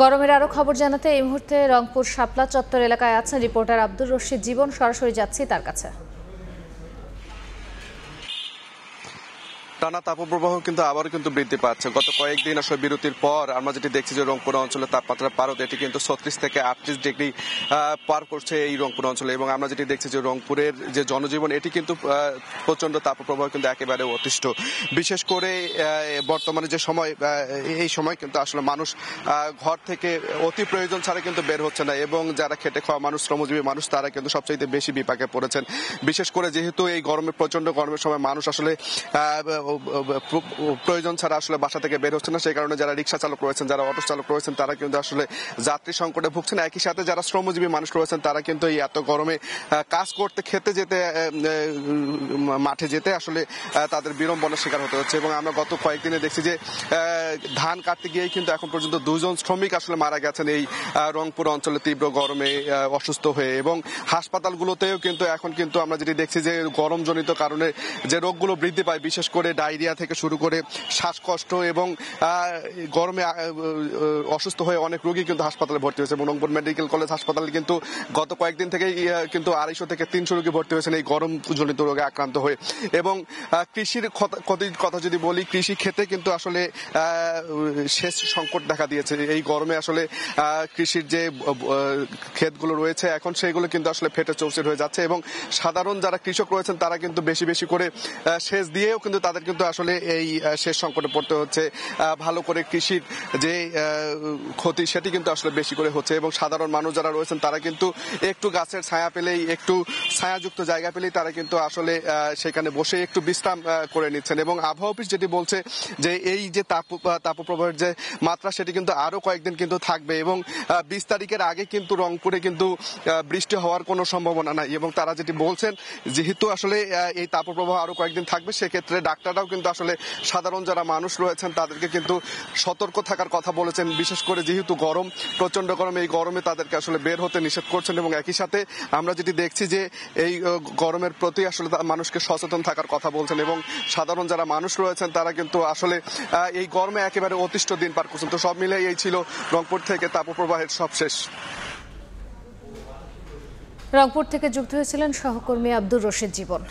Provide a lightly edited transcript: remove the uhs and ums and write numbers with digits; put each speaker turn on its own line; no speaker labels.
গরমের আরো খবর জানাতে এই মুহূর্তে রংপুর শাপলা চত্বর এলাকায় আছেন রিপোর্টার আব্দুর রশিদ জীবন। সরাসরি যাচ্ছি তার কাছে।
টানা তাপপ্রবাহ কিন্তু আবারও বৃদ্ধি পাচ্ছে। গত কয়েকদিন আসলে বিরতির পর আমরা যেটি দেখছি যে রংপুর অঞ্চলে তাপমাত্রা পারদ এটি কিন্তু 36 থেকে 38 ডিগ্রি পার করছে এই রংপুর অঞ্চলে, এবং আমরা যেটি দেখছি যে রংপুরের যে জনজীবন এটি কিন্তু প্রচন্ড তাপপ্রবাহ কিন্তু একেবারে অতিষ্ঠ। বিশেষ করে বর্তমানে যে সময়, এই সময় কিন্তু আসলে মানুষ ঘর থেকে অতি প্রয়োজন ছাড়া কিন্তু বের হচ্ছে না, এবং যারা খেটে খাওয়া মানুষ, শ্রমজীবী মানুষ, তারা কিন্তু সবচেয়ে বেশি বিপাকে পড়েছেন। বিশেষ করে যেহেতু এই প্রচন্ড গরমের সময় মানুষ আসলে প্রয়োজন ছাড়া আসলে বাসা থেকে বের হচ্ছে না, সেই কারণে যারা রিক্সা চালক রয়েছেন, যারা অটো চালক রয়েছেন, তারা কিন্তু আসলে যাত্রী সংকটে ভুগছেন। একই সাথে যারা শ্রমজীবী মানুষ রয়েছেন তারা কিন্তু এই এত গরমে কাজ করতে, খেতে যেতে, মাঠে যেতে আসলে তাদের বিড়ম্বনার শিকার হতে হচ্ছে। এবং আমরা গত কয়েকদিনে দেখছি যে ধান কাটতে গিয়েই কিন্তু এখন পর্যন্ত 2 জন শ্রমিক আসলে মারা গেছেন এই রংপুর অঞ্চলে তীব্র গরমে অসুস্থ হয়ে। এবং হাসপাতালগুলোতেও কিন্তু এখন কিন্তু আমরা যেটি দেখছি যে গরমজনিত কারণে যে রোগগুলো বৃদ্ধি পায়, বিশেষ করে ডায়রিয়া থেকে শুরু করে শ্বাসকষ্ট, এবং গরমে অসুস্থ হয়ে অনেক রোগী কিন্তু হাসপাতালে ভর্তি হয়েছে। এবং রংপুর মেডিকেল কলেজ হাসপাতালে কিন্তু গত কয়েকদিন থেকেই কিন্তু 250 থেকে 300 রোগী ভর্তি হয়েছেন এই গরমজনিত রোগে আক্রান্ত হয়ে। এবং কৃষির কথা যদি বলি, কৃষি ক্ষেত্রে কিন্তু আসলে সেচ সংকট দেখা দিয়েছে এই গরমে। আসলে কৃষির যে ক্ষেতগুলো রয়েছে এখন সেগুলো কিন্তু আসলে ফেটে চৌচির হয়ে যাচ্ছে, এবং সাধারণ যারা কৃষক রয়েছেন তারা কিন্তু বেশি বেশি করে সেচ দিয়েও কিন্তু তাদের কিন্তু আসলে এই সেচ সংকটে পড়তে হচ্ছে। ভালো করে কৃষির যে ক্ষতি সেটি কিন্তু আসলে বেশি করে হচ্ছে, এবং সাধারণ মানুষ যারা রয়েছেন তারা কিন্তু একটু গাছের ছায়া পেলেই, একটু ছায়াযুক্ত জায়গা পেলেই তারা কিন্তু আসলে সেখানে বসে একটু বিশ্রাম করে নিচ্ছেন। এবং আবহাওয়া অফিস যেটি বলছে যে এই যে তাপপ্রবাহের যে মাত্রা সেটি কিন্তু আরো কয়েকদিন কিন্তু থাকবে, এবং 20 তারিখের আগে কিন্তু রংপুরে কিন্তু বৃষ্টি হওয়ার কোনো সম্ভাবনা নাই। এবং তারা যেটি বলছেন, যেহেতু আসলে এই তাপপ্রবাহ আরো কয়েকদিন থাকবে, সেক্ষেত্রে ডাক্তাররাও কিন্তু আসলে সাধারণ যারা মানুষ রয়েছেন তাদেরকে কিন্তু সতর্ক থাকার কথা বলেছেন। বিশেষ করে যেহেতু গরম, প্রচন্ড গরম, এই গরমে তাদেরকে আসলে বের হতে নিষেধ করছেন। এবং একই সাথে আমরা যেটি দেখছি যে এই গরমের প্রতি আসলে মানুষকে সচেতন থাকার কথা বলছেন, এবং সাধারণ যারা মানুষ রয়েছেন তারা কিন্তু আসলে এই গরমে একেবারে অতিষ্ঠ দিন পার করছেন। তো সব মিলে এই ছিল রংপুর থেকে তাপপ্রবাহের সবশেষ।
রংপুর থেকে যুক্ত হয়েছিলেন সহকর্মী আব্দুর রশিদ জীবন।